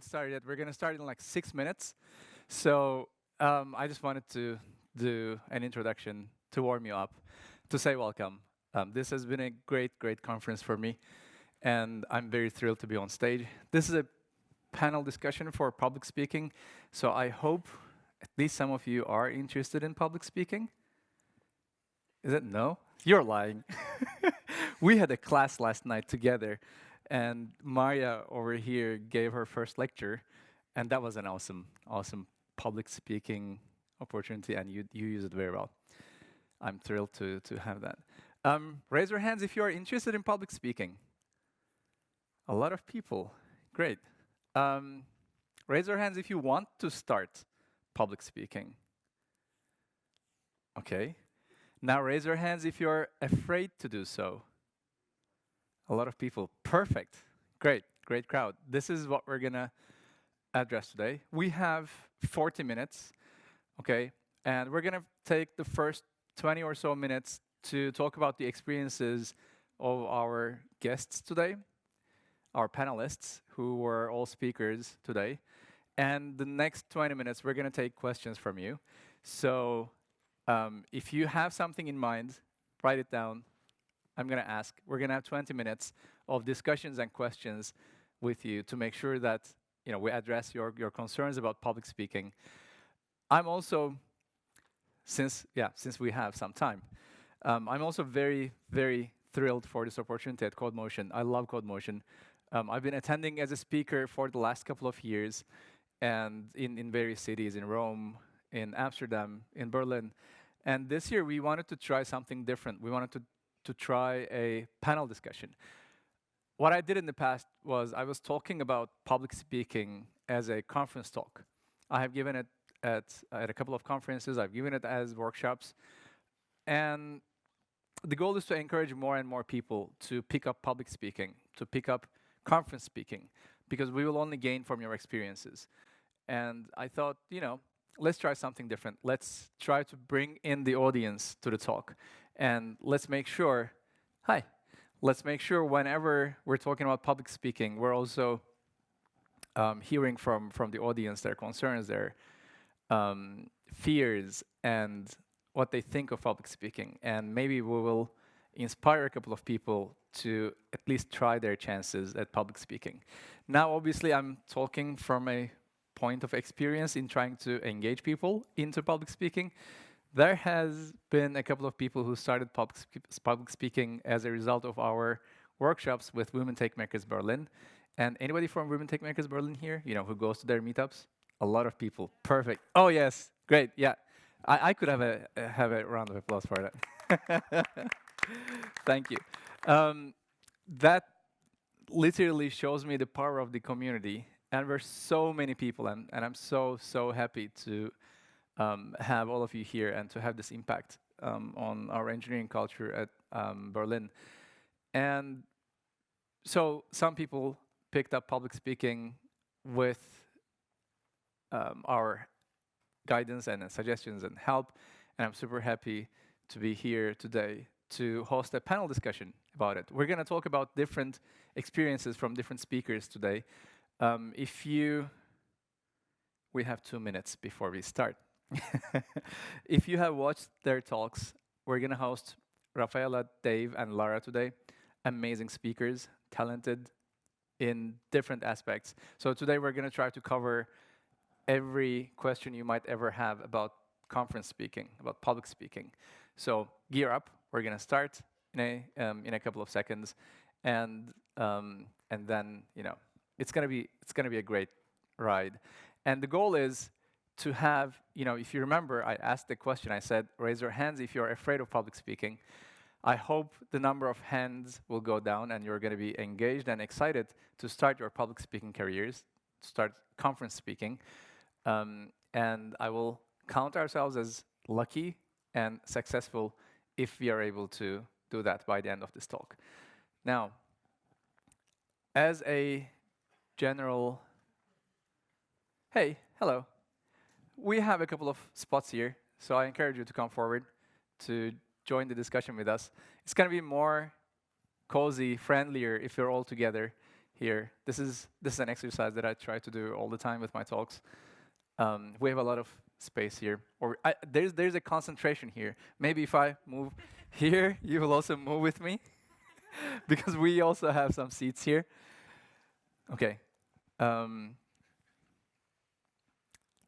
started yet. We're going to start in like 6 minutes. So I just wanted to do an introduction to warm you up, to say welcome. This has been a great conference for me, and I'm very thrilled to be on stage. This is a panel discussion for public speaking, so I hope at least some of you are interested in public speaking. Is it no? You're lying. We had a class last night together, and Maria over here gave her first lecture, and that was an awesome public speaking opportunity, and you use it very well. I'm thrilled to have that. Raise your hands if you are interested in public speaking. A lot of people. Great. Raise your hands if you want to start public speaking. Okay. Now raise your hands if you're afraid to do so. A lot of people. Perfect. Great crowd. This is what we're gonna address today. We have 40 minutes, okay? And we're gonna take the first 20 or so minutes to talk about the experiences of our guests today, our panelists, who were all speakers today. And the next 20 minutes, we're gonna take questions from you. So if you have something in mind, write it down. I'm going to ask. We're going to have 20 minutes of discussions and questions with you to make sure that we address your concerns about public speaking. I'm also, since we have some time, I'm also very thrilled for this opportunity at Codemotion. I love Codemotion. I've been attending as a speaker for the last couple of years, and in various cities, in Rome, in Amsterdam, in Berlin. And this year, we wanted to try something different. We wanted to try a panel discussion. What I did in the past was I was talking about public speaking as a conference talk. I have given it at a couple of conferences. I've given it as workshops. And the goal is to encourage more and more people to pick up public speaking, to pick up conference speaking, because we will only gain from your experiences. And I thought, let's try something different. Let's try to bring in the audience to the talk. And let's make sure whenever we're talking about public speaking, we're also hearing from the audience their concerns, their fears, and what they think of public speaking. And maybe we will inspire a couple of people to at least try their chances at public speaking. Now, obviously, I'm talking from a point of experience in trying to engage people into public speaking. There has been a couple of people who started public speaking as a result of our workshops with Women Tech Makers Berlin. And anybody from Women Tech Makers Berlin here, who goes to their meetups? A lot of people. Perfect. Oh yes, great. Yeah, I could have a round of applause for that. Thank you. That literally shows me the power of the community. And we're so many people, and I'm so happy to have all of you here and to have this impact on our engineering culture at Berlin. And so some people picked up public speaking with our guidance and suggestions and help, and I'm super happy to be here today to host a panel discussion about it. We're going to talk about different experiences from different speakers today. We have 2 minutes before we start. If you have watched their talks, we're going to host Rafaela, Dave, and Lara today. Amazing speakers, talented in different aspects. So today we're going to try to cover every question you might ever have about conference speaking, about public speaking. So gear up. We're going to start in a couple of seconds, and then it's gonna be a great ride. And the goal is to have, if you remember, I asked the question, I said, raise your hands if you're afraid of public speaking. I hope the number of hands will go down and you're gonna be engaged and excited to start your public speaking careers, start conference speaking. And I will count ourselves as lucky and successful if we are able to do that by the end of this talk. Now, as a general, hey, hello. We have a couple of spots here, so I encourage you to come forward to join the discussion with us. It's going to be more cozy, friendlier if you're all together here. This is an exercise that I try to do all the time with my talks. We have a lot of space here, or there's a concentration here. Maybe if I move here, you will also move with me, because we also have some seats here. Okay.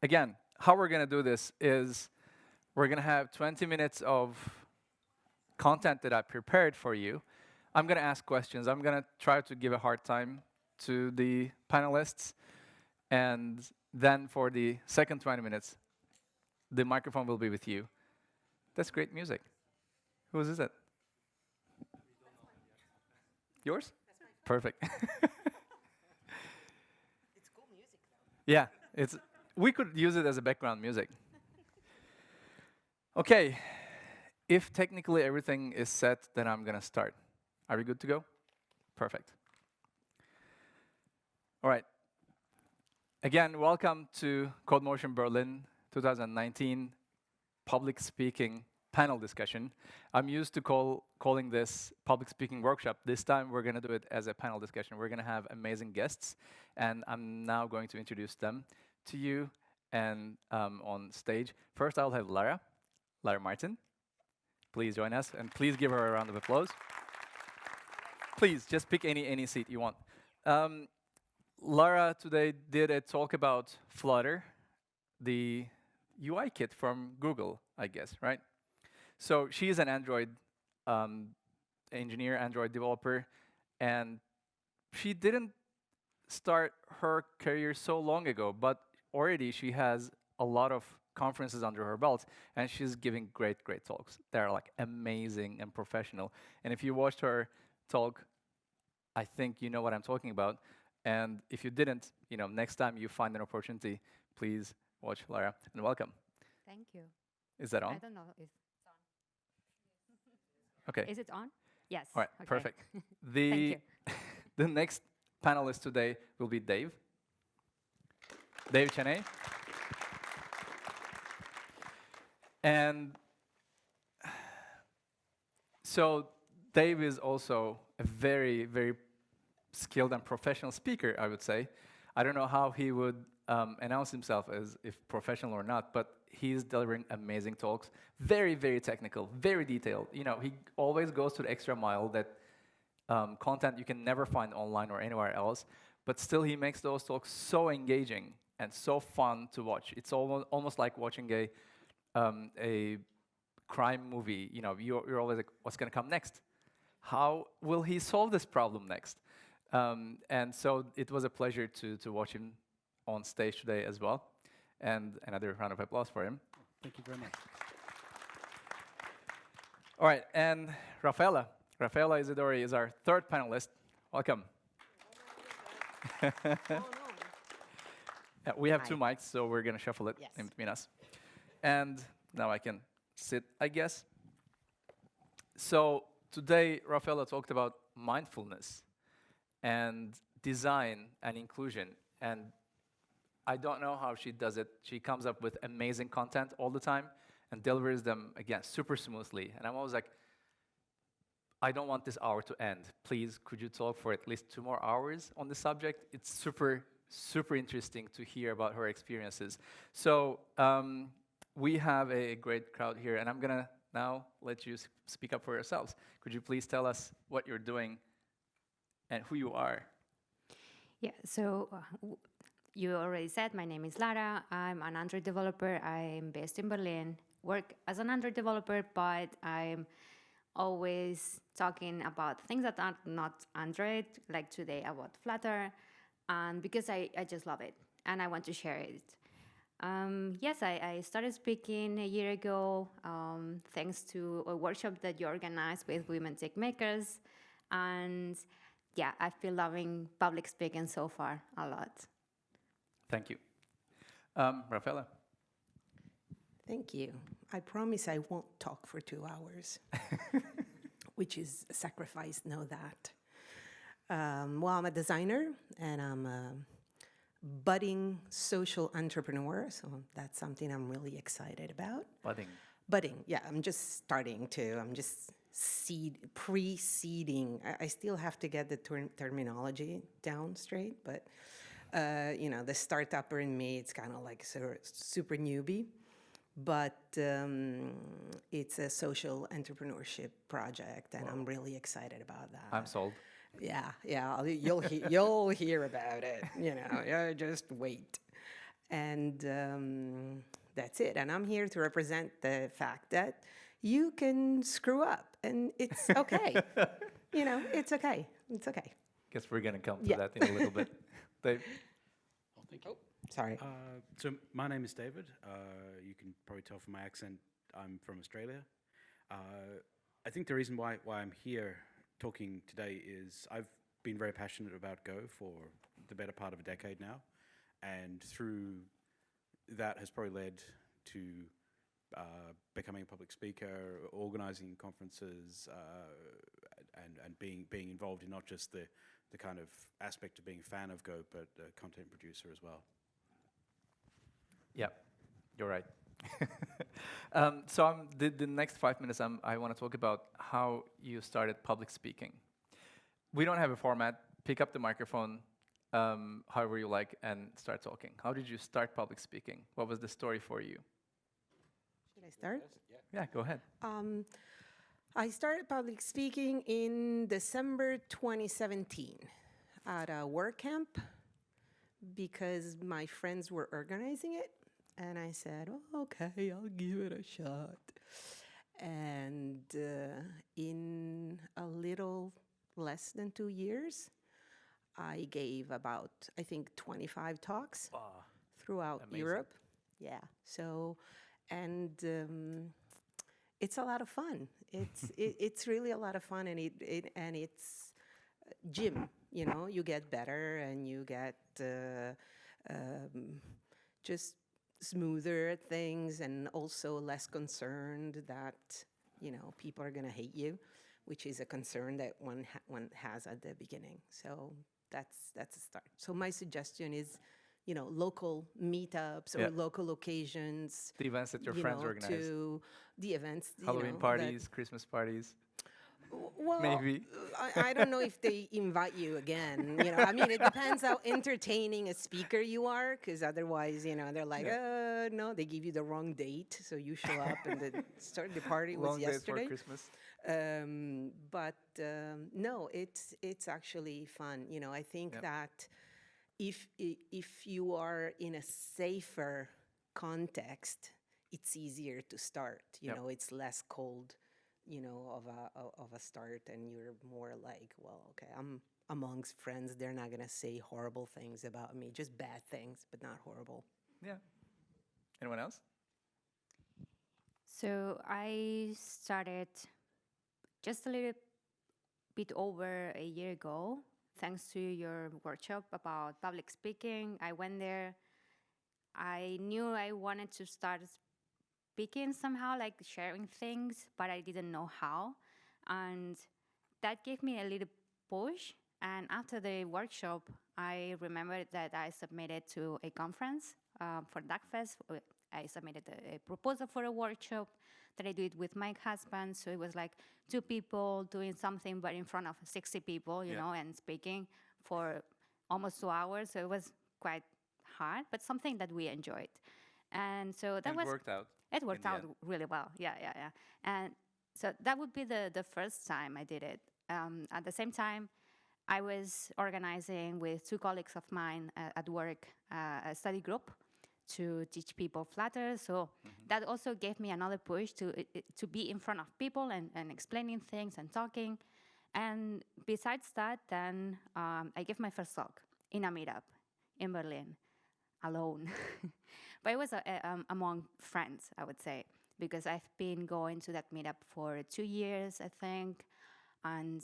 Again, how we're going to do this is we're going to have 20 minutes of content that I prepared for you. I'm going to ask questions. I'm going to try to give a hard time to the panelists. And then for the second 20 minutes, the microphone will be with you. That's great music. Whose is it? Yours? Perfect. It's cool music, though. Yeah, we could use it as a background music. Okay, if technically everything is set, then I'm going to start. Are we good to go? Perfect. All right. Again, welcome to Codemotion Berlin 2019 public speaking panel discussion. I'm used to calling this public speaking workshop. This time we're going to do it as a panel discussion. We're going to have amazing guests, and I'm now going to introduce them to you and on stage. First, I'll have Lara Martin. Please join us, and please give her a round of applause. Please, just pick any seat you want. Lara today did a talk about Flutter, the UI kit from Google, I guess, right? So she's an Android engineer, Android developer, and she didn't start her career so long ago, but already she has a lot of conferences under her belt, and she's giving great talks. They're like amazing and professional. And if you watched her talk, I think you know what I'm talking about. And if you didn't, next time you find an opportunity, please watch Lara, and welcome. Thank you. Is that on? I don't know if it's on. Okay. Is it on? Yes. All right, okay. perfect. Thank you. The next panelist today will be Dave Cheney. And so Dave is also a very skilled and professional speaker, I would say. I don't know how he would announce himself as if professional or not, but he's delivering amazing talks. Very technical, very detailed. He always goes to the extra mile that content you can never find online or anywhere else, but still he makes those talks so engaging and so fun to watch. It's almost like watching a crime movie. You're always like, what's going to come next? How will he solve this problem next? And so it was a pleasure to watch him on stage today as well. And another round of applause for him. Thank you very much. All right, and Rafaela Isidori is our third panelist. Welcome. Oh, no. Yeah, we have Hi. 2 mics, so we're going to shuffle it Yes. in between us. And now I can sit, I guess. So today, Rafaela talked about mindfulness and design and inclusion. And I don't know how she does it. She comes up with amazing content all the time and delivers them, again, super smoothly. And I'm always like, I don't want this hour to end. Please, could you talk for at least 2 more hours on this subject? It's super interesting to hear about her experiences. So we have a great crowd here, and I'm going to now let you speak up for yourselves. Could you please tell us what you're doing and who you are? Yeah, so you already said my name is Lara. I'm an Android developer. I'm based in Berlin. Work as an Android developer, but I'm always talking about things that are not Android, like today about Flutter, and because I just love it and I want to share it. Yes, I started speaking a year ago thanks to a workshop that you organized with women tech makers, and yeah, I've been loving public speaking so far a lot. Thank you. Rafaela? Thank you. I promise I won't talk for 2 hours, which is a sacrifice, know that. Well, I'm a designer, and I'm a budding social entrepreneur, so that's something I'm really excited about. Budding. Budding, yeah, I'm just starting to. I'm just preceding. I still have to get the terminology down straight, but the startupper in me, it's kind of like super newbie, but it's a social entrepreneurship project, and I'm really excited about that. I'm sold. Yeah, you'll hear about it. Yeah, just wait, and that's it. And I'm here to represent the fact that you can screw up, and it's okay. It's okay. It's okay. Guess we're gonna come to that in a little bit. Dave. Oh, thank you. Sorry. So my name is David. You can probably tell from my accent, I'm from Australia. I think the reason why I'm here talking today is I've been very passionate about Go for the better part of a decade now, and through that has probably led to becoming a public speaker, organizing conferences, and being involved in not just the kind of aspect of being a fan of Go, but a content producer as well. Yeah, you're right. So the next 5 minutes, I want to talk about how you started public speaking. We don't have a format. Pick up the microphone however you like and start talking. How did you start public speaking? What was the story for you? Should I start? Yeah, go ahead. I started public speaking in December 2017 at a work camp because my friends were organizing it. And I said, oh, okay, I'll give it a shot. And in a little less than 2 years, I gave about, I think, 25 talks throughout Amazing. Europe. Yeah. So, and it's a lot of fun. It's really a lot of fun, and it's gym. You get better, and you get just smoother at things, and also less concerned that people are gonna hate you, which is a concern that one has at the beginning. So that's a start. So my suggestion is, local meetups or local occasions. The events that your friends organize. To the events. Halloween parties, Christmas parties. Well, maybe. I don't know if they invite you again. I mean, it depends how entertaining a speaker you are, because otherwise, they're like, no, they give you the wrong date, so you show up and the party was yesterday. Long date for Christmas. But no, it's actually fun. I think that if you are in a safer context, it's easier to start. It's less cold. Of a start, and you're more like, well, okay, I'm amongst friends. They're not gonna say horrible things about me, just bad things, but not horrible. Yeah. Anyone else? So I started just a little bit over a year ago, thanks to your workshop about public speaking. I went there. I knew I wanted to start speaking somehow, like sharing things, but I didn't know how. And that gave me a little push. And after the workshop, I remembered that I submitted to a conference for DACFest. I submitted a proposal for a workshop that I did with my husband. So it was like 2 people doing something, but in front of 60 people, you know, and speaking for almost 2 hours. So it was quite hard, but something that we enjoyed. And so that worked out. It worked out really well. Yeah. And so that would be the first time I did it. At the same time, I was organizing with 2 colleagues of mine at work a study group to teach people Flutter. So that also gave me another push to be in front of people and explaining things and talking. And besides that, then I gave my first talk in a meetup in Berlin, alone. But it was among friends, I would say, because I've been going to that meetup for 2 years, I think, and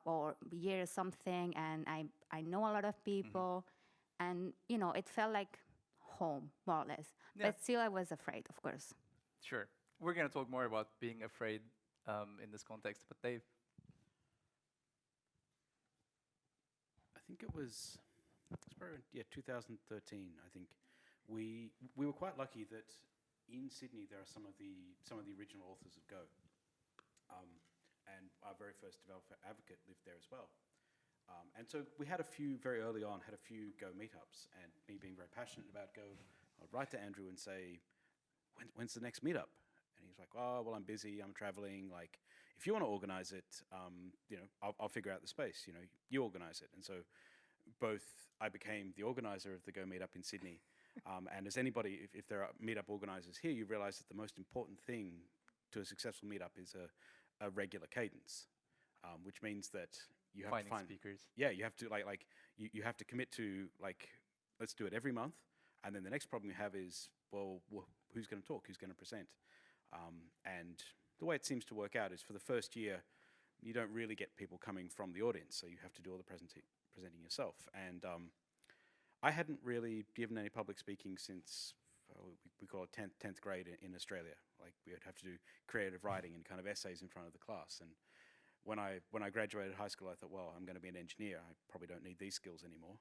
or year something, and I know a lot of people, and it felt like home, more or less. Yeah. But still, I was afraid, of course. Sure. We're going to talk more about being afraid in this context, but Dave? I think it was probably 2013. I think we were quite lucky that in Sydney there are some of the original authors of Go, very first developer advocate lived there as well. And so we had very early on, had a few Go meetups, and me being very passionate about Go, I'd write to Andrew and say, when's the next meetup? And he's like, oh, well, I'm busy, I'm traveling, like, if you want to organize it, I'll figure out the space, you organize it. And so both I became the organizer of the Go meetup in Sydney, and as anybody, if there are meetup organizers here, you realize that the most important thing to a successful meetup is a regular cadence, which means that you have to find speakers. Yeah, you have to you have to commit to let's do it every month, and then the next problem you have is who's going to talk, who's going to present, and the way it seems to work out is for the first year you don't really get people coming from the audience, so you have to do all the presenting yourself. And I hadn't really given any public speaking since we call it 10th grade in Australia. Like we would have to do creative writing and kind of essays in front of the class. And when I graduated high school, I thought, well, I'm going to be an engineer. I probably don't need these skills anymore.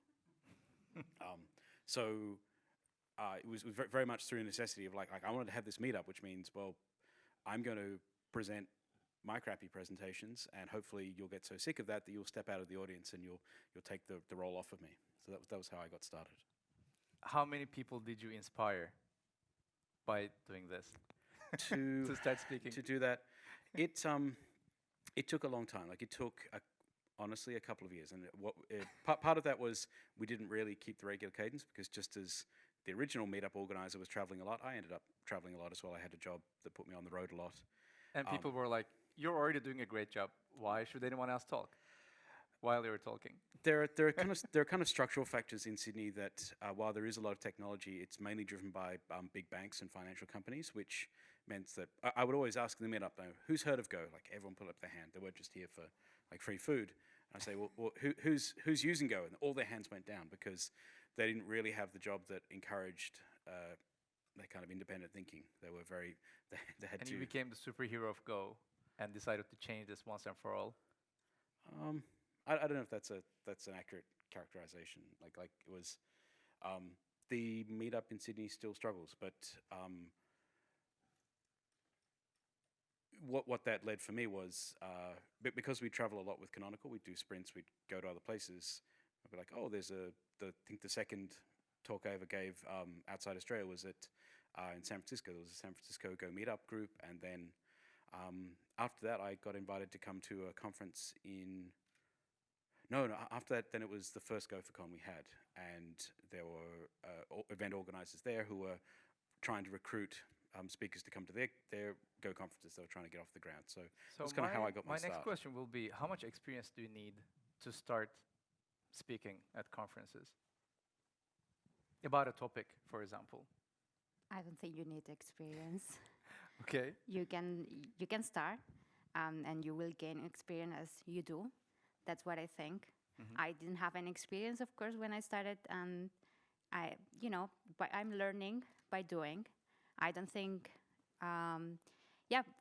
So it was very much through necessity of like I wanted to have this meetup, which means, well, I'm going to present my crappy presentations, and hopefully you'll get so sick of that you'll step out of the audience and you'll take the role off of me. So that was how I got started. How many people did you inspire by doing this? To start speaking. To do that, it took a long time. Like it took honestly a couple of years, and part of that was we didn't really keep the regular cadence, because just as the original meetup organizer was traveling a lot, I ended up traveling a lot as well. I had a job that put me on the road a lot. And people were like, you're already doing a great job. Why should anyone else talk? While they were talking. There are kind of structural factors in Sydney that while there is a lot of technology, it's mainly driven by big banks and financial companies, which meant that I would always ask in the meetup, who's heard of Go? Like everyone put up their hand. They weren't just here for like free food. And I say, well who's using Go? And all their hands went down because they didn't really have the job that encouraged that kind of independent thinking. They were they had and to. you became the superhero of Go and decided to change this once and for all. I don't know if that's an accurate characterization. Like it was, the meetup in Sydney still struggles, but what that led for me was because we travel a lot with Canonical, we'd do sprints, we'd go to other places. I'd be like, oh, there's I think the second talk I ever gave outside Australia was in San Francisco. There was a San Francisco Go meetup group, and then after that, I got invited to come to a conference in. No, after that, then it was the first GopherCon we had, and there were event organizers there who were trying to recruit speakers to come to their Go conferences they were trying to get off the ground. So that's kind of how I got my start. My next question will be, how much experience do you need to start speaking at conferences? About a topic, for example. I don't think you need experience. Okay. You can start, and you will gain experience as you do. That's what I think. Mm-hmm. I didn't have any experience, of course, when I started, and but I'm learning by doing. I don't think,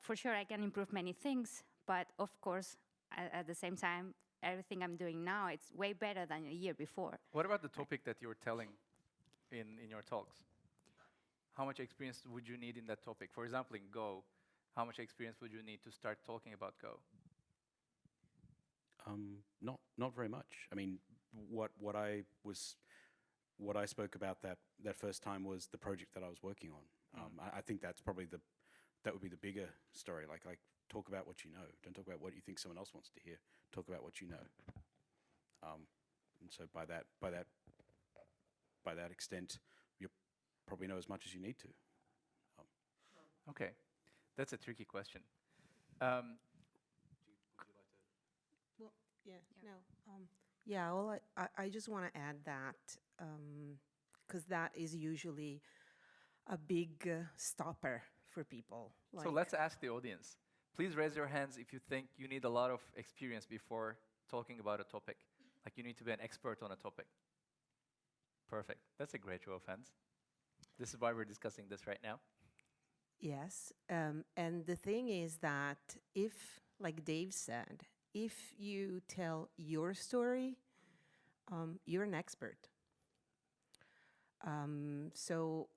for sure I can improve many things, but of course, at the same time, everything I'm doing now, it's way better than a year before. What about the topic that you were telling in your talks? How much experience would you need in that topic? For example, in Go, how much experience would you need to start talking about Go? Not very much. I mean, what I spoke about that first time was the project that I was working on. I think that's probably that would be the bigger story. Like talk about what you know. Don't talk about what you think someone else wants to hear. Talk about what you know. And so by that extent, you probably know as much as you need to. Okay, that's a tricky question. Well, I just want to add that, because that is usually a big stopper for people. So let's ask the audience. Please raise your hands if you think you need a lot of experience before talking about a topic. Like you need to be an expert on a topic. Perfect. That's a great show of hands. This is why we're discussing this right now. Yes, and the thing is that if, like Dave said, if you tell your story, you're an expert. So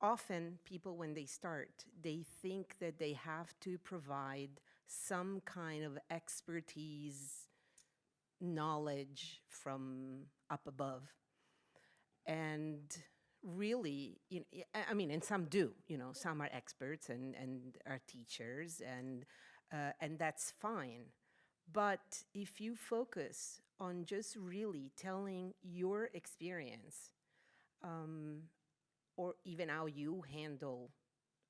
often people, when they start, they think that they have to provide some kind of expertise, knowledge from up above. And really, I mean, and some do, some are experts and are teachers, and that's fine. But if you focus on just really telling your experience, or even how you handle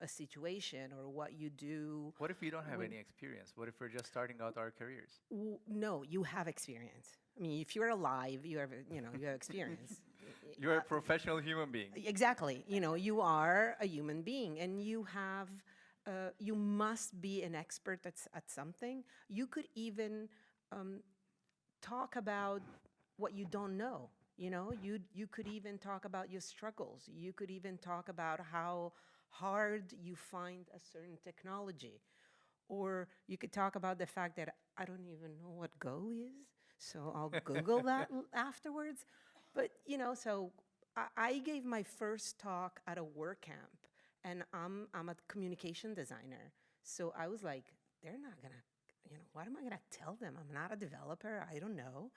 a situation or what you do. What if we don't have any experience? What if we're just starting out our careers? No, you have experience. I mean, if you're alive, you have, you have experience. You're a professional human being. Exactly. You are a human being, and you have, you must be an expert at something. You could even talk about what you don't know. You could even talk about your struggles. You could even talk about how hard you find a certain technology. Or you could talk about the fact that I don't even know what Go is, so I'll Google that afterwards. But, so I gave my first talk at a work camp, and I'm a communication designer. So I was like, they're not going to, what am I going to tell them? I'm not a developer. I don't know.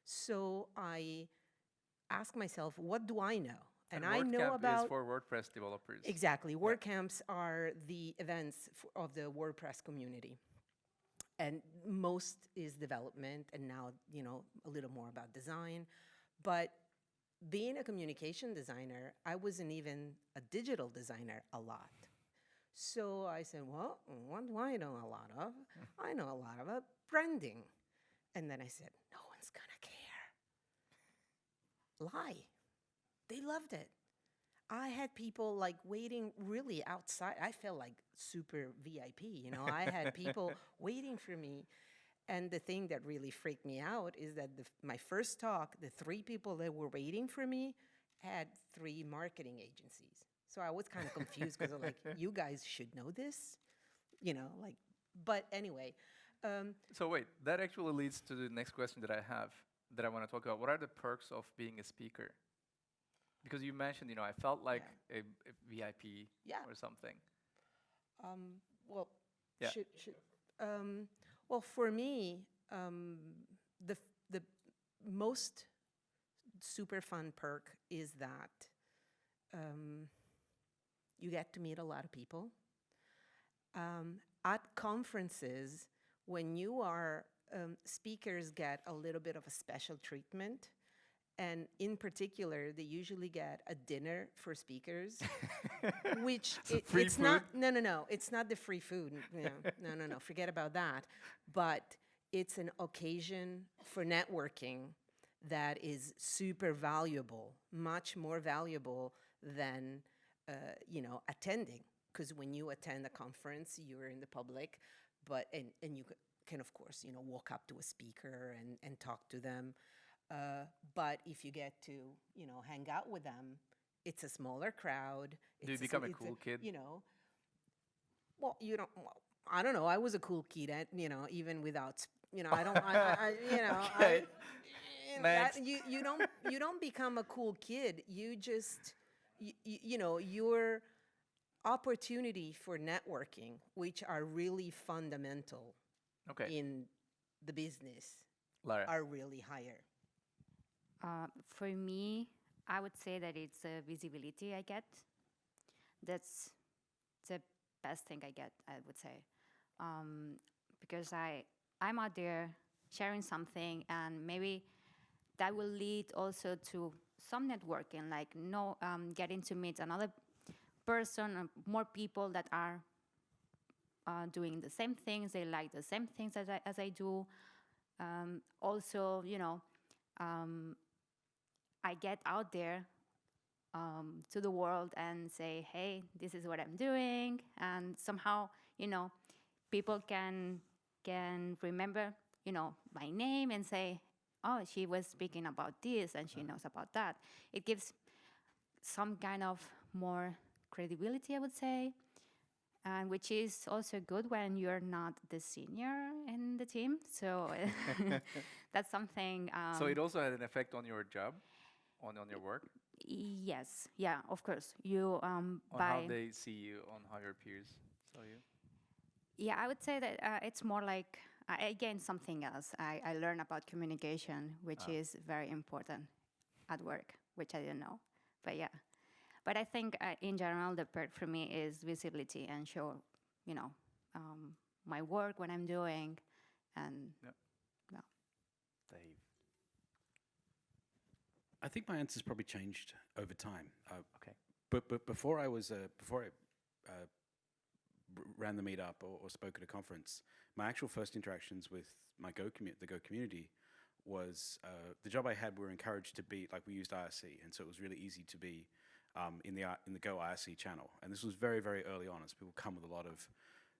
So I ask myself, what do I know? And I know about... is for WordPress developers. Exactly. WordCamps are the events of the WordPress community. And most is development, and now, a little more about design. But being a communication designer, I wasn't even a digital designer a lot. So I said, well, what do I know a lot of? I know a lot about branding. And then I said, no one's going to care. Lie. They loved it. I had people like waiting really outside. I felt like super VIP, I had people waiting for me. And the thing that really freaked me out is that my first talk, the 3 people that were waiting for me had 3 marketing agencies. So I was kind of confused because I'm like, you guys should know this, but anyway. So wait, that actually leads to the next question that I have that I want to talk about. What are the perks of being a speaker? Because you mentioned, I felt like a VIP or something. Well, Yeah. Well, for me, the most super fun perk is that you get to meet a lot of people. At conferences, when you are, speakers get a little bit of a special treatment. And in particular, they usually get a dinner for speakers, which it's not, no, it's not the free food. No, forget about that. But it's an occasion for networking that is super valuable, much more valuable than, attending. Because when you attend a conference, you're in the public, and you can, of course, walk up to a speaker and talk to them. But if you get to, hang out with them, it's a smaller crowd. Do you become a cool kid? Well, I don't know. I was a cool kid, even without, I don't, Okay. You don't become a cool kid. You just, your opportunity for networking, which are really fundamental in the business, Lara. are really higher. For me, I would say that it's the visibility I get. That's the best thing I get, I would say. Because I'm out there sharing something, and maybe that will lead also to some networking, like getting to meet another person, or more people that are doing the same things. They like the same things as I do. Also, I get out there to the world and say, hey, this is what I'm doing. And somehow, people can remember, my name and say, oh, she was speaking about this and she knows about that. It gives some kind of more credibility, I would say, and which is also good when you're not the senior in the team. So that's something. So it also had an effect on your job, on your work? Yes, yeah, of course. You On how by they see you, on how your peers saw you? yeah, I would say that it's more like again something else. I learn about communication, which is very important at work, which I didn't know. But yeah, but I think in general the perk for me is visibility and show, you know, my work when I'm doing, and Yep. well, Dave. I think my answer's probably changed over time. Okay. But before I was before I ran the meetup or spoke at a conference, my actual first interactions with my the Go community was the job I had. We were encouraged to be like we used IRC, and so it was really easy to be in the Go IRC channel. And this was very early on, as people come with a lot of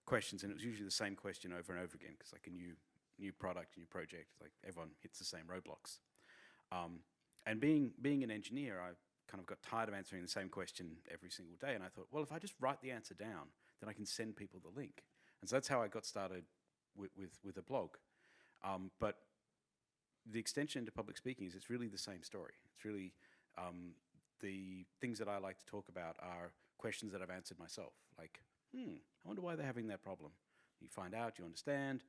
questions, and it was usually the same question over and over again because like a new product, new project, like everyone hits the same roadblocks. And being an engineer, I kind of got tired of answering the same question every single day, and I thought, well, if I just write the answer down, then I can send people the link. And so that's how I got started with a blog. But the extension into public speaking is it's really the same story. It's really the things that I like to talk about are questions that I've answered myself. Like, I wonder why they're having that problem. You find out, you understand,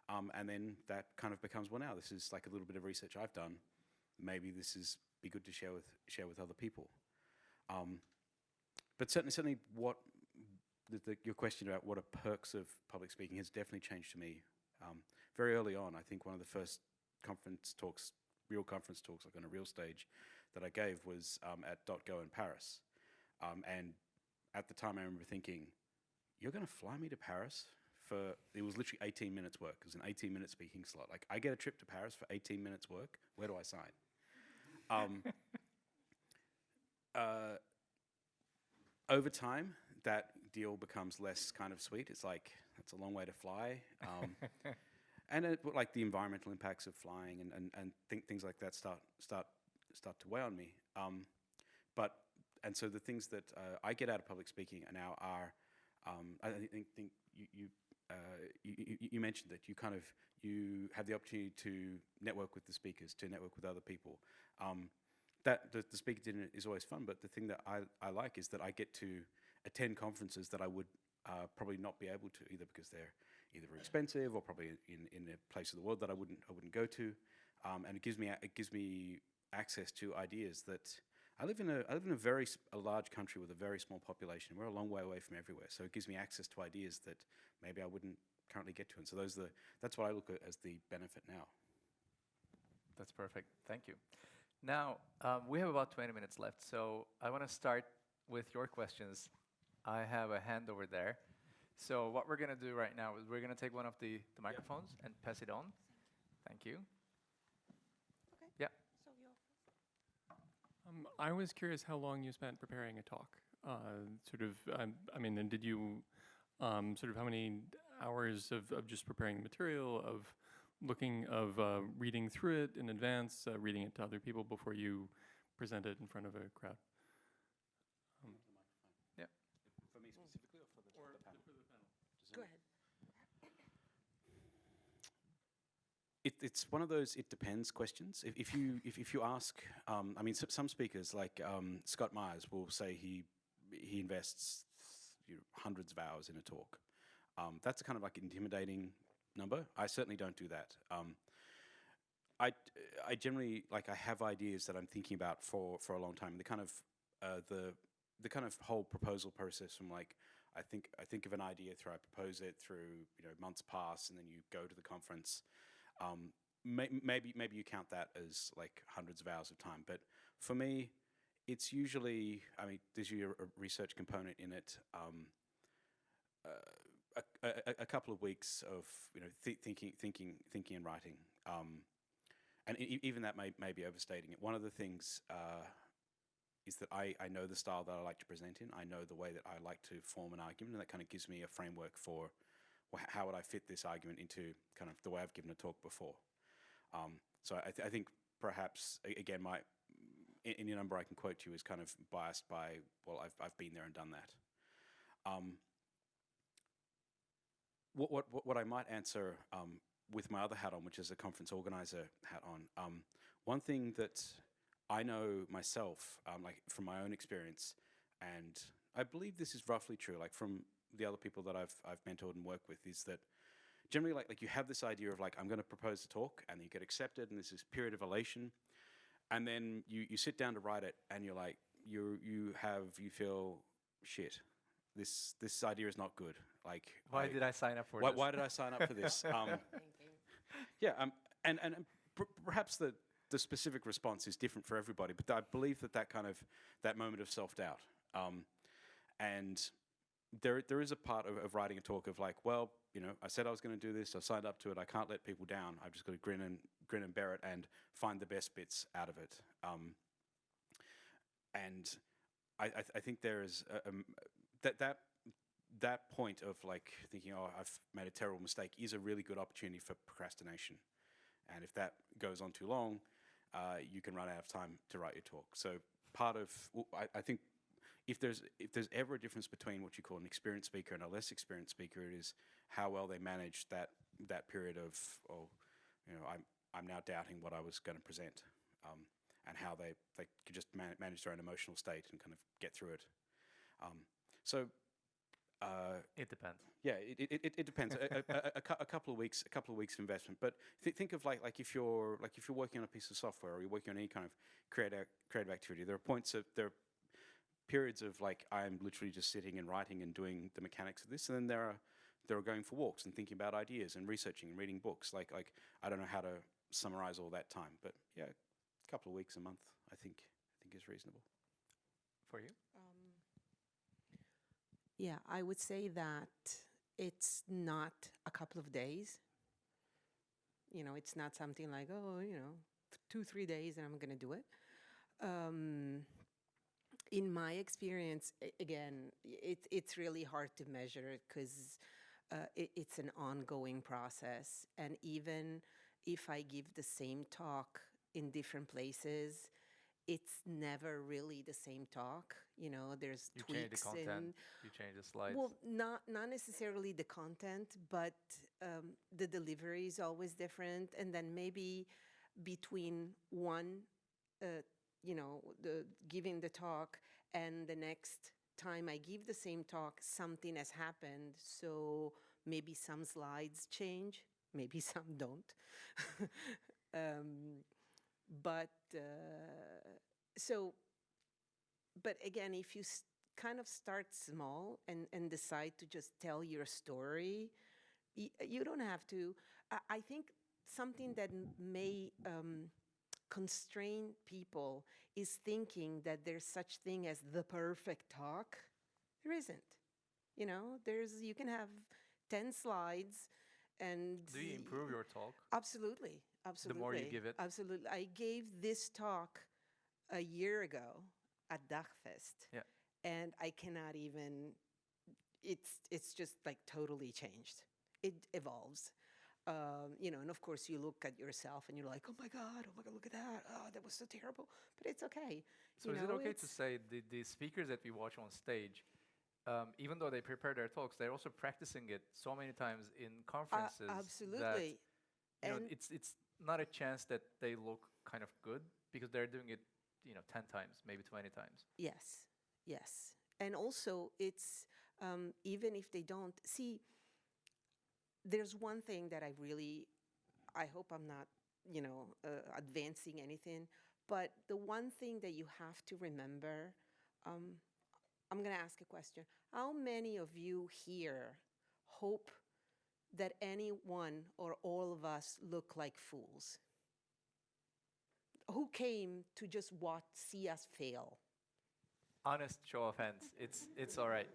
and then that kind of becomes, well, now this is like a little bit of research I've done. Maybe this is be good to share with other people. But certainly what your question about what are perks of public speaking has definitely changed to me. Very early on, I think one of the first real conference talks, like on a real stage, that I gave was at .go in Paris. And at the time I remember thinking, you're going to fly me to Paris it was literally 18 minutes work. It was an 18-minute speaking slot. Like, I get a trip to Paris for 18 minutes work, where do I sign? Over time, that deal becomes less kind of sweet. It's like, it's a long way to fly. And like the environmental impacts of flying and things like that start to weigh on me. And so the things that I get out of public speaking now are, I think you mentioned that you have the opportunity to network with the speakers, to network with other people. That the speaker dinner is always fun, but the thing that I like is that I get to attend conferences that I would probably not be able to, either because they're either very expensive or probably in a place of the world that I wouldn't go to, and it gives me access to ideas that I live in a large country with a very small population. We're a long way away from everywhere, so it gives me access to ideas that maybe I wouldn't currently get to, and so that's what I look at as the benefit now. That's perfect. Thank you. Now, we have about 20 minutes left, so I want to start with your questions. I have a hand over there. So what we're going to do right now is we're going to take one of the microphones and pass it on. Thank you. Okay. Yeah. So you're I was curious how long you spent preparing a talk. And did you, how many hours of just preparing the material, of reading through it in advance, reading it to other people before you present it in front of a crowd? Yeah. For me specifically, or for the panel? Go ahead. It's one of those it depends questions. If you ask, some speakers like Scott Myers will say he invests hundreds of hours in a talk. That's a kind of like intimidating number. I certainly don't do that. I generally I have ideas that I'm thinking about for a long time. The kind of whole proposal process from like I think of an idea through I propose it through months pass and then you go to the conference. Maybe you count that as like hundreds of hours of time, but for me, it's usually there's a research component in it. A couple of weeks of thinking and writing, and even that may be overstating it. One of the things is that I know the style that I like to present in. I know the way that I like to form an argument, and that kind of gives me a framework for how would I fit this argument into kind of the way I've given a talk before. So I think perhaps again any number I can quote to you is kind of biased by I've been there and done that. What I might answer with my other hat on, which is a conference organizer hat on, one thing that I know myself, like from my own experience, and I believe this is roughly true, like from the other people that I've mentored and worked with, is that generally like you have this idea of like, I'm going to propose a talk, and you get accepted, and there's this period of elation, and then you sit down to write it, and you're like, you feel shit. This idea is not good. Like, Why did I sign up for why, this? why did I sign up for this? Yeah, and perhaps the specific response is different for everybody, but I believe that moment of self-doubt, and there is a part of writing a talk of like, well, I said I was going to do this, I signed up to it, I can't let people down, I've just got to grin and bear it and find the best bits out of it. And I think there is that point of like thinking, oh, I've made a terrible mistake, is a really good opportunity for procrastination. And if that goes on too long, you can run out of time to write your talk. So I think if there's ever a difference between what you call an experienced speaker and a less experienced speaker, it is how well they manage that period of, I'm now doubting what I was going to present, and how they could just manage their own emotional state and kind of get through it. It depends. Yeah, it depends. A couple of weeks of investment. But think of like if you're working on a piece of software, or you're working on any kind of creative activity. There are periods of like, I'm literally just sitting and writing and doing the mechanics of this, and then there are going for walks and thinking about ideas and researching and reading books. Like I don't know how to summarize all that time, but yeah, a couple of weeks, a month, I think is reasonable. For you? Yeah, I would say that it's not a couple of days. It's not something like, 2-3 days and I'm going to do it. In my experience, again, it's really hard to measure it because it's an ongoing process. And even if I give the same talk in different places, it's never really the same talk. There's You tweaks change the content, you change the slides. well, not necessarily the content, but the delivery is always different. And then maybe between one, the giving the talk and the next time I give the same talk, something has happened. So maybe some slides change, maybe some don't. But again, if you kind of start small and decide to just tell your story, you don't have to. I think something that may constrain people is thinking that there's such thing as the perfect talk. There isn't. You can have 10 slides and... Do you improve your talk? Absolutely. The more you give it? Absolutely. I gave this talk a year ago at Dagfest. Yeah. And I cannot even, it's just like totally changed. It evolves. And of course you look at yourself and you're like, oh my God, look at that. Oh, that was so terrible. But it's okay. So is it okay to say the speakers that we watch on stage, even though they prepare their talks, they're also practicing it so many times in conferences. Absolutely. That, it's not a chance that they look kind of good because they're doing it, 10 times, maybe 20 times. Yes. And also it's, even if they don't, see, there's one thing that I hope I'm not, advancing anything, but the one thing that you have to remember, I'm going to ask a question. How many of you here hope that anyone or all of us look like fools? Who came to just see us fail? Honest show of hands. It's all right.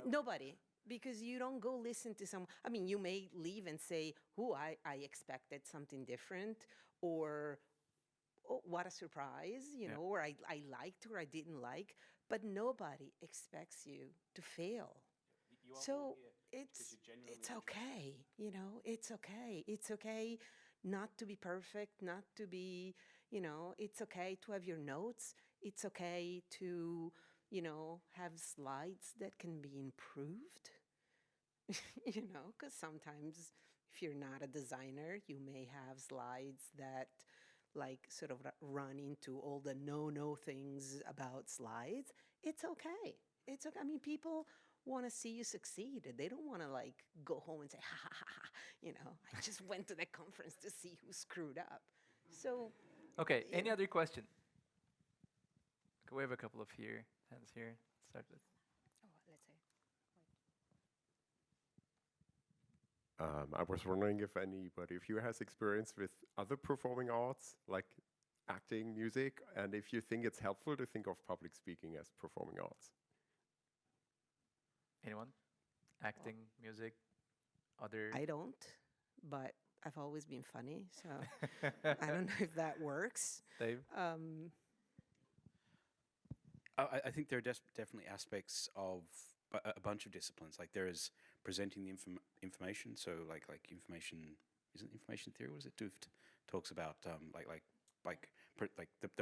Nobody. Because you don't go listen to someone. I mean, you may leave and say, I expected something different, or oh, what a surprise, or I liked or I didn't like. But nobody expects you to fail. So it's okay, it's okay. It's okay not to be perfect, not to be, it's okay to have your notes. It's okay to, have slides that can be improved, because sometimes if you're not a designer, you may have slides that like sort of run into all the no things about slides, it's okay. It's okay. I mean, people want to see you succeed. They don't want to like go home and say, ha ha ha ha, you know, I just went to that conference to see who screwed up. So, Okay, yeah. any other question? Okay, we have a couple of hands here. Start with. Oh, let's say. I was wondering if anybody, if you has experience with other performing arts, like acting, music, and if you think it's helpful to think of public speaking as performing arts. Anyone? Acting, music, other? I don't, but I've always been funny, so I don't know if that works. Dave? I think there are definitely aspects of a bunch of disciplines. Like there is presenting the information. So like information, isn't information theory? What is it? Dooft talks about the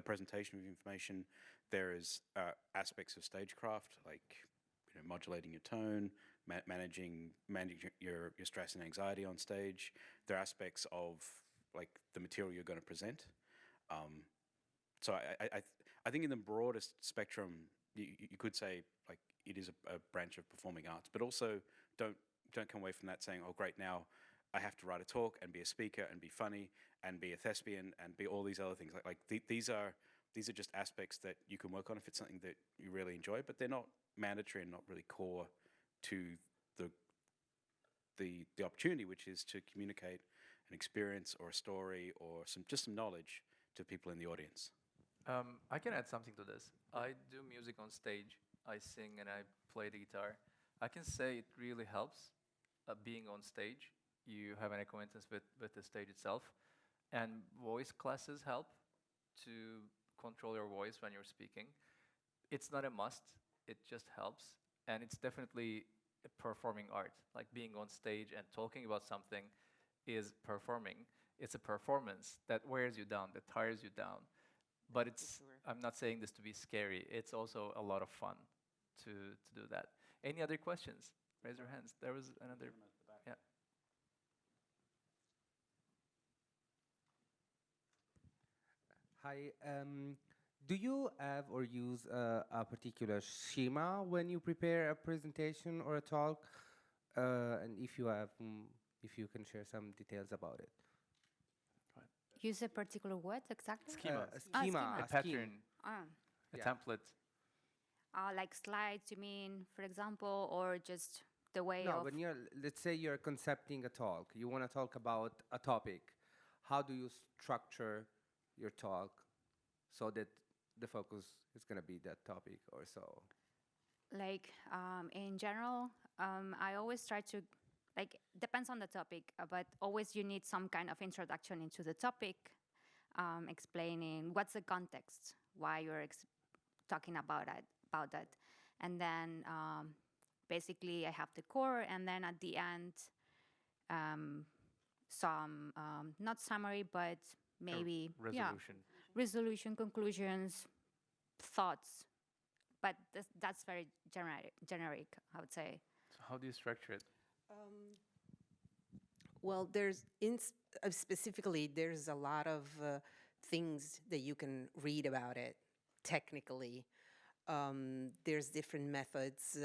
presentation of information. There is aspects of stagecraft, like modulating your tone, managing your stress and anxiety on stage. There are aspects of like the material you're going to present. So I think in the broadest spectrum, you could say like it is a branch of performing arts, but also don't come away from that saying, oh great, now I have to write a talk and be a speaker and be funny and be a thespian and be all these other things. These are just aspects that you can work on if it's something that you really enjoy, but they're not mandatory and not really core to the opportunity, which is to communicate an experience or a story or just some knowledge to people in the audience. I can add something to this. I do music on stage. I sing and I play the guitar. I can say it really helps being on stage. You have an acquaintance with the stage itself. And voice classes help to control your voice when you're speaking. It's not a must. It just helps. And it's definitely a performing art. Like being on stage and talking about something is performing. It's a performance that wears you down, that tires you down. But it's, I'm not saying this to be scary. It's also a lot of fun to do that. Any other questions? Raise your hands. There was another. Yeah. Hi. Do you have or use a particular schema when you prepare a presentation or a talk? And if you have, if you can share some details about it. Use a particular what exactly? Schema. A schema. A a pattern, Ah. a Yeah. template. Like slides, you mean, for example, or just the way No, of... when you're, let's say you're concepting a talk, you want to talk about a topic. How do you structure your talk so that the focus is going to be that topic or so? Like, in general, I always try to, like, depends on the topic, but always you need some kind of introduction into the topic, explaining what's the context, why you're talking about that. And then basically I have the core, and then at the end, some, not summary, but maybe, Resolution. resolution, conclusions, thoughts. But that's very generic, I would say. So how do you structure it? Well, specifically, there's a lot of things that you can read about it technically. There's different methods.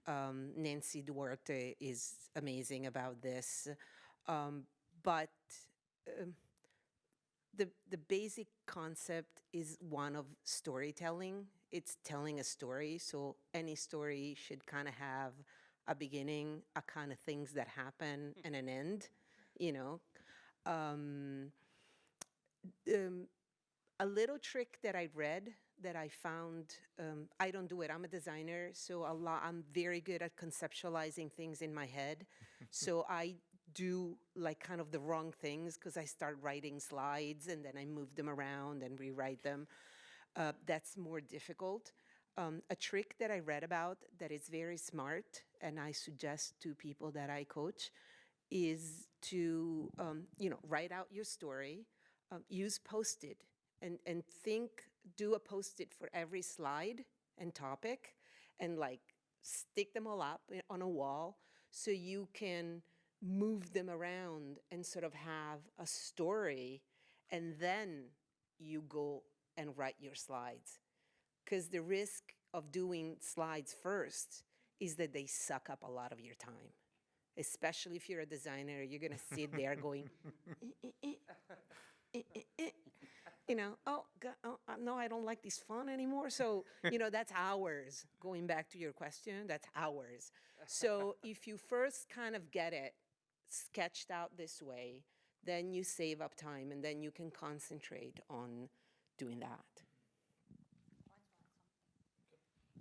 Nancy Duarte is amazing about this. But the basic concept is one of storytelling. It's telling a story, so any story should kind of have a beginning, a kind of things that happen, and an end, you know. A little trick that I read that I found, I don't do it, I'm a designer, so I'm very good at conceptualizing things in my head. So I do like kind of the wrong things because I start writing slides and then I move them around and rewrite them. That's more difficult. A trick that I read about that is very smart, and I suggest to people that I coach, is to write out your story, use Post-it, and do a Post-it for every slide and topic, and like stick them all up on a wall so you can move them around and sort of have a story, and then you go and write your slides. Because the risk of doing slides first is that they suck up a lot of your time. Especially if you're a designer, you're going to sit there going, you know, oh, God, oh, no, I don't like this font anymore. So, you know, that's hours. Going back to your question, that's hours. So if you first kind of get it sketched out this way, then you save up time and then you can concentrate on doing that.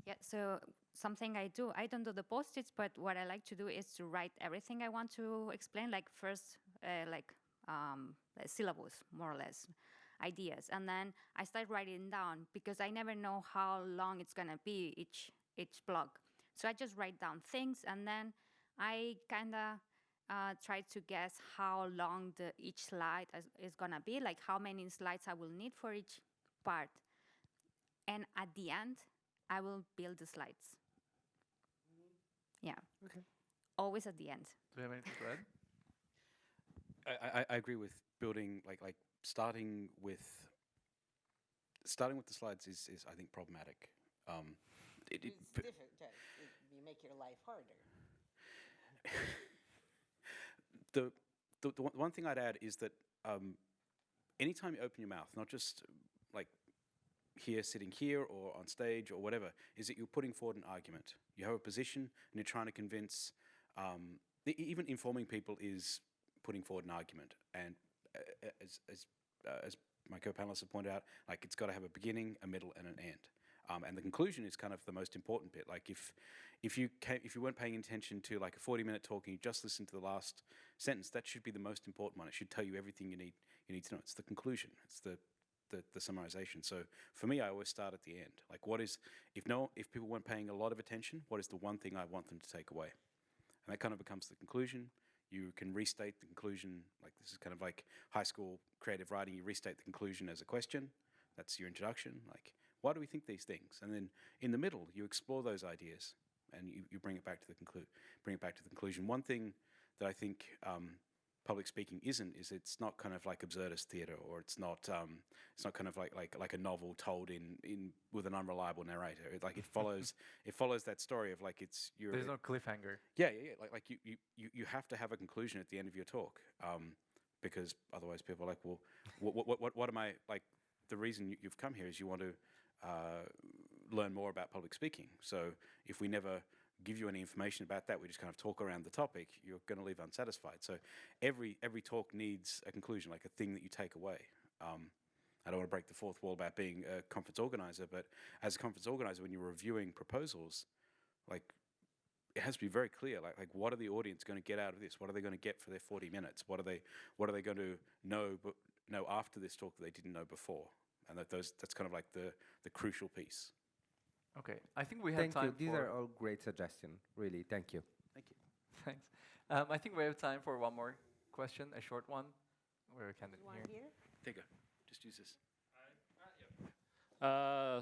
Yeah, so something I don't do the post-its, but what I like to do is to write everything I want to explain, like first, syllables, more or less, ideas. And then I start writing down because I never know how long it's gonna be each block. So I just write down things and then I kind of try to guess how long each slide is gonna be, like how many slides I will need for each part. And at the end, I will build the slides. Yeah. Okay. Always at the end. Do you have anything to add? I agree with building like starting with the slides is I think problematic. It's different. You make your life harder. The one thing I'd add is that anytime you open your mouth, not just like here, sitting here, or on stage, or whatever, is that you're putting forward an argument. You have a position, and you're trying to convince. Even informing people is putting forward an argument. And as my co-panelists have pointed out, like it's got to have a beginning, a middle, and an end. And the conclusion is kind of the most important bit. Like if you weren't paying attention to like a 40-minute talk and you just listened to the last sentence, that should be the most important one. It should tell you everything you need to know. It's the conclusion. It's the summarization. So for me, I always start at the end. Like, what is if people weren't paying a lot of attention, what is the one thing I want them to take away? And that kind of becomes the conclusion. You can restate the conclusion. Like, this is kind of like high school creative writing. You restate the conclusion as a question. That's your introduction. Like, why do we think these things? And then in the middle, you explore those ideas and you bring it back to the conclusion. One thing that I think public speaking is it's not kind of like absurdist theater, or it's not kind of like a novel told in with an unreliable narrator. It follows that story of like There's no cliffhanger. Yeah. Like you have to have a conclusion at the end of your talk, because otherwise people are like, well, what am I like? The reason you've come here is you want to learn more about public speaking. So if we never give you any information about that, we just kind of talk around the topic, you're going to leave unsatisfied. So every talk needs a conclusion, like a thing that you take away. I don't want to break the fourth wall about being a conference organizer, but as a conference organizer, when you're reviewing proposals, like it has to be very clear, like what are the audience going to get out of this? What are they going to get for their 40 minutes? What are they going to know after this talk that they didn't know before? And that's kind of like the crucial piece. Okay, I think we have Thank time you. These for... are all great suggestions. Really, thank you. Thank you. Thanks. I think we have time for one more question, a short one. Where can it here? There you go. Just use this.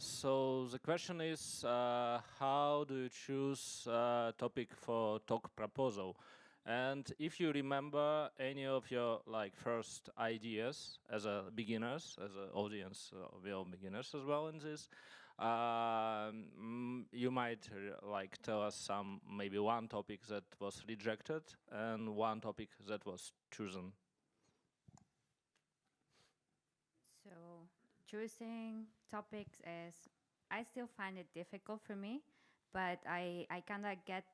So the question is, how do you choose a topic for talk proposal? And if you remember any of your first ideas as a beginners, as an audience, we are beginners as well in this. You might tell us maybe one topic that was rejected and one topic that was chosen. So choosing topics I still find it difficult for me, but I kind of get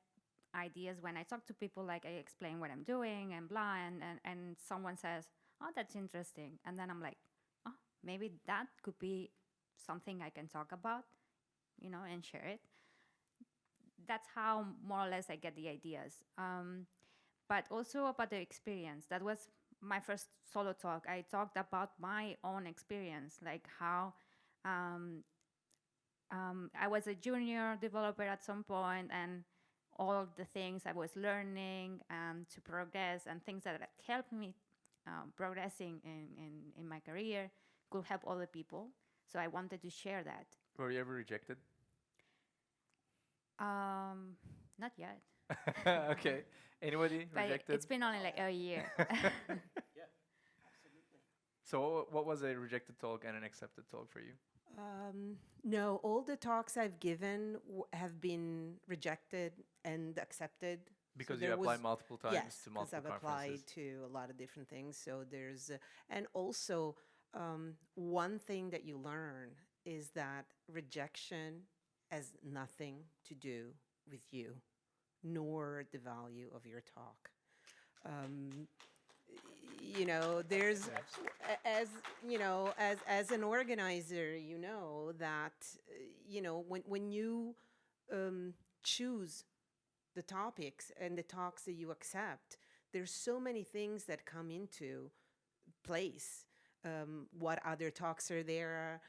ideas when I talk to people, like I explain what I'm doing and blah, and someone says, oh, that's interesting. And then I'm like, oh, maybe that could be something I can talk about, and share it. That's how more or less I get the ideas. But also about the experience. That was my first solo talk. I talked about my own experience, like how I was a junior developer at some point, and all the things I was learning to progress and things that helped me progressing in my career could help other people. So I wanted to share that. Were you ever rejected? Not yet. Okay. Anybody But rejected? it's been only like a year. Yeah, absolutely. So what was a rejected talk and an accepted talk for you? No, all the talks I've given have been rejected and accepted. So Because there you applied was- multiple times yes, to because multiple I've applied conferences. to a lot of different things. So there's, and also one thing that you learn is that rejection has nothing to do with you, nor the value of your talk. You know, there's, as you know, as an organizer, you know that, you know, when you choose the topics and the talks that you accept, there's so many things that come into place. What other talks are there?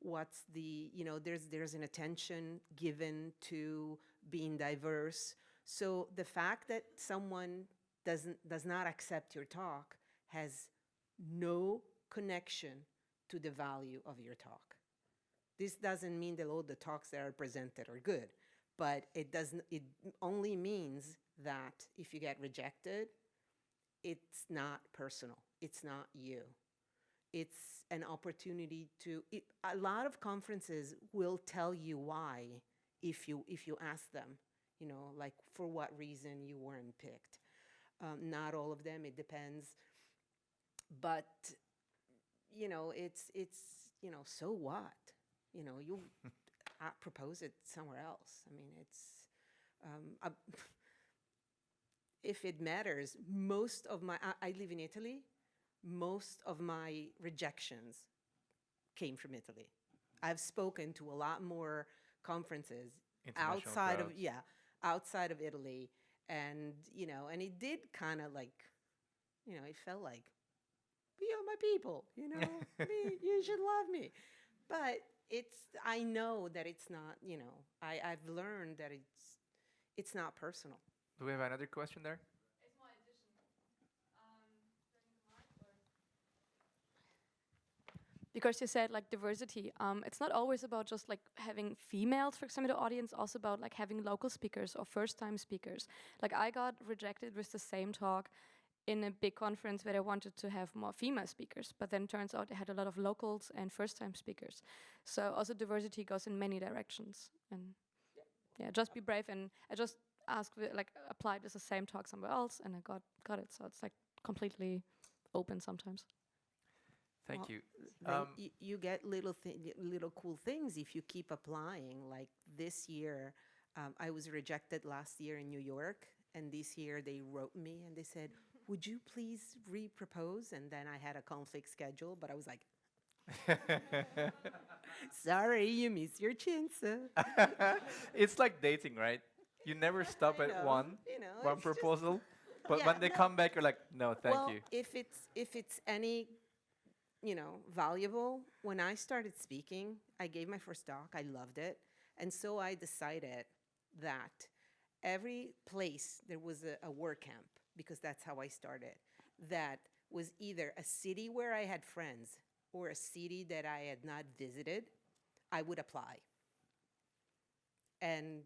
What's the, you know, there's an attention given to being diverse. So the fact that someone does not accept your talk has no connection to the value of your talk. This doesn't mean that all the talks that are presented are good, but it only means that if you get rejected, it's not personal. It's not you. It's an opportunity to, a lot of conferences will tell you why if you ask them, you know, like for what reason you weren't picked. Not all of them, it depends. But, you know, it's you know, so what? You know, you propose it somewhere else. I mean, it's, if it matters, most of my, I live in Italy, most of my rejections came from Italy. I've spoken to a lot more conferences International outside of, crowds. yeah, outside of Italy. And, you know, and it did kind of like, you know, it felt like, you're my people, you know, you should love me. But I know that it's not, you know, I've learned that it's not personal. Do we have another question there? Because you said like diversity, it's not always about just like having females, for example, in the audience, also about like having local speakers or first-time speakers. Like I got rejected with the same talk in a big conference where I wanted to have more female speakers, but then turns out they had a lot of locals and first-time speakers. So also diversity goes in many directions. And yeah, just be brave. And I just applied with the same talk somewhere else, and I got it. So it's like completely open sometimes. Thank Well, you. Then you get little cool things if you keep applying. Like this year, I was rejected last year in New York, and this year they wrote me and they said, "Would you please re-propose?" And then I had a conflict schedule, but I was like, "Sorry, you missed your chance." It's like dating, right? You never stop I at know, one you know, one it's just- proposal, but Yeah, when they no. come back, you're like, no, thank well, you. if it's any, you know, valuable, when I started speaking, I gave my first talk. I loved it, and so I decided that every place there was a work camp, because that's how I started, that was either a city where I had friends or a city that I had not visited, I would apply. And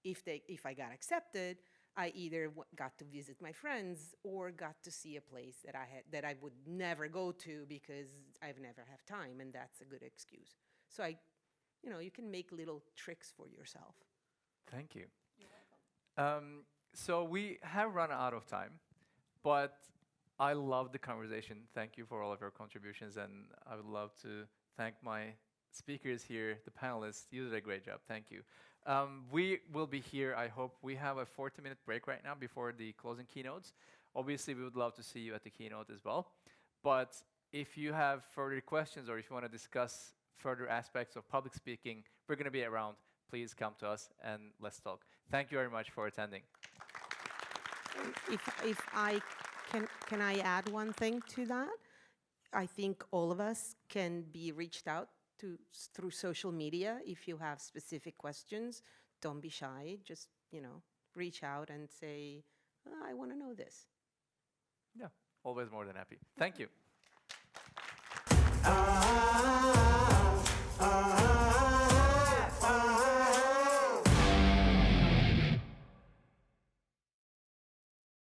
if I got accepted, I either got to visit my friends or got to see a place that I would never go to because I've never have time, and that's a good excuse. So you know, you can make little tricks for yourself. Thank you. So we have run out of time, but I love the conversation. Thank you for all of your contributions, and I would love to thank my speakers here, the panelists. You did a great job. Thank you. We will be here, I hope. We have a 40-minute break right now before the closing keynotes. Obviously, we would love to see you at the keynote as well. But if you have further questions or if you want to discuss further aspects of public speaking, we're going to be around. Please come to us and let's talk. Thank you very much for attending. If I can I add one thing to that? I think all of us can be reached out to through social media. If you have specific questions, don't be shy. Just, you know, reach out and say, I want to know this. Yeah, always more than happy. Thank you.